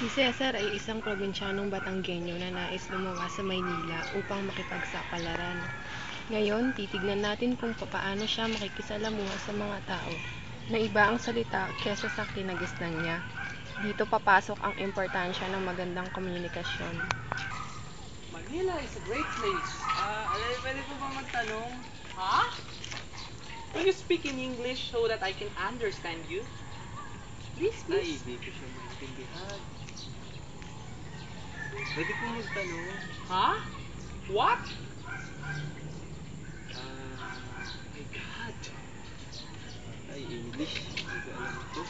Si Cesar ay isang probinsyanong Batanggenyo na nais lumuwas sa Maynila upang makipagsapalaran. Ngayon, titignan natin kung paano siya makikisalamuha sa mga tao na iba ang salita kesa sa kinagisnan niya. Dito papasok ang importansya ng magandang komunikasyon. Manila is a great place. Alay, pwede po bang magtanong? Ha? Will you speak in English so that I can understand you? Please, Ay, please. hindi ko siya maintindihan. Pwede po magtanong. Ha? What? My God. Ay, English. Hindi ko alam ito.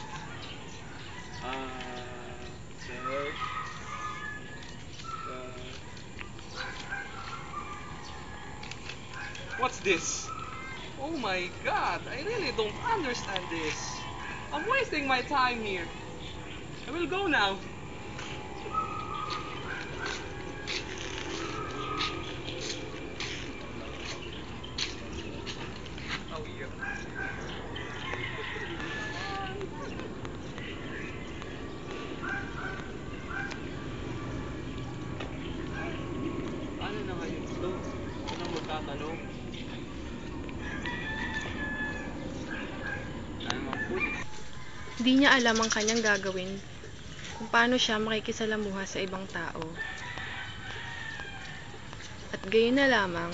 Sir. What's this? Oh my God, I really don't understand this. I'm wasting my time here. I will go now. Oh, yeah. Paano na ngayon ito? Ako nang magtatanong. Ano naman po? Di niya alam ang kanyang gagawin kung paano siya makikisalamuha sa ibang tao. At gayon na lamang,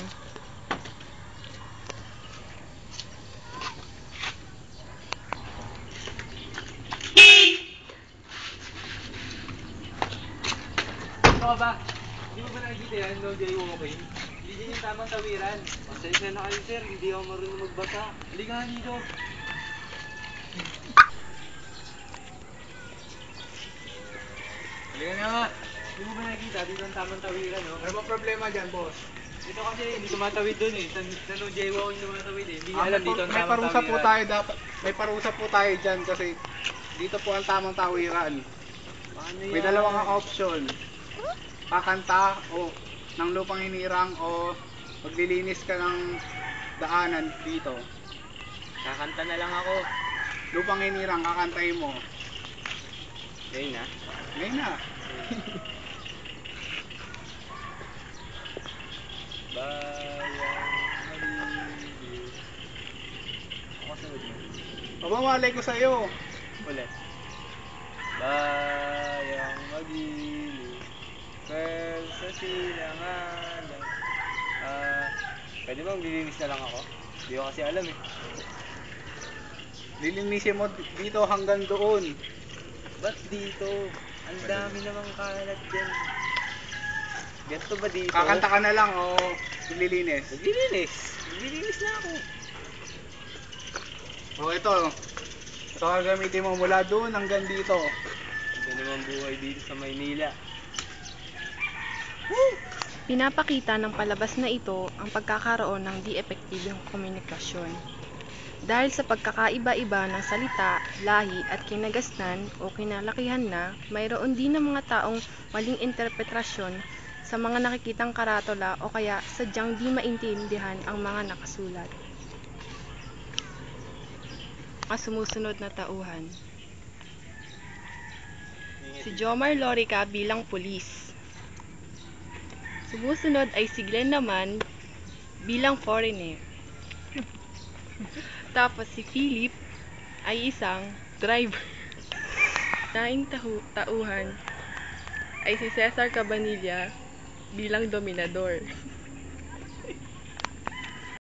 Ano ba? Hindi mo ba nakikita yan? No jaywalking? Hindi din yung tamang tawiran. Pasensya na kayo, sir. Hindi ako marunong magbasa. Halika nga dito. Halika na nga. Hindi mo ba nakikita? Dito ang tamang tawiran, no? Ano ba problema dyan, boss? Ito kasi hindi tumatawid dun eh. Sa no jaywalking tumatawid eh. Hindi niya alam dito ang May tamang parusa po tawiran. tayo dapat. May parusa po tayo dyan kasi dito po ang tamang tawiran. Paano May yan? dalawang option. Kakanta o ng lupang hinirang o maglilinis ka ng daanan dito. Kakanta na lang ako. Lupang hinirang, kakantahin mo. Ngayon na. Ngayon na. Bayang malilim. Ako sunod mo. Mabamalay ko sa'yo. Ulit. Bayang magiliw, well sa silanganan. Pwede ba maglilinis na lang ako? Hindi ko kasi alam eh. Lilinisin mo dito hanggang doon. Ba't dito? Ang dami namang kalat dyan. Ganito ba dito? Kakanta ka na lang o maglilinis. Maglilinis. Maglilinis na ako. O ito. Ito gagamitin mo mula doon hanggang dito. Iba naman buhay dito sa Maynila. pinapakita ng palabas na ito ang pagkakaroon ng di-epektibong komunikasyon. Dahil sa pagkakaiba-iba ng salita, lahi at kinagasnan o kinalakihan na, mayroon din ng mga taong maling interpretasyon sa mga nakikitang karatula o kaya sadyang di maintindihan ang mga nakasulat. Ang sumusunod na tauhan. Si Jomar Lorica bilang pulis. Sumusunod ay si Glenn naman bilang foreigner. Tapos si Philip ay isang driver. Daing tauhan ay si Cesar Cabanilla bilang dominador.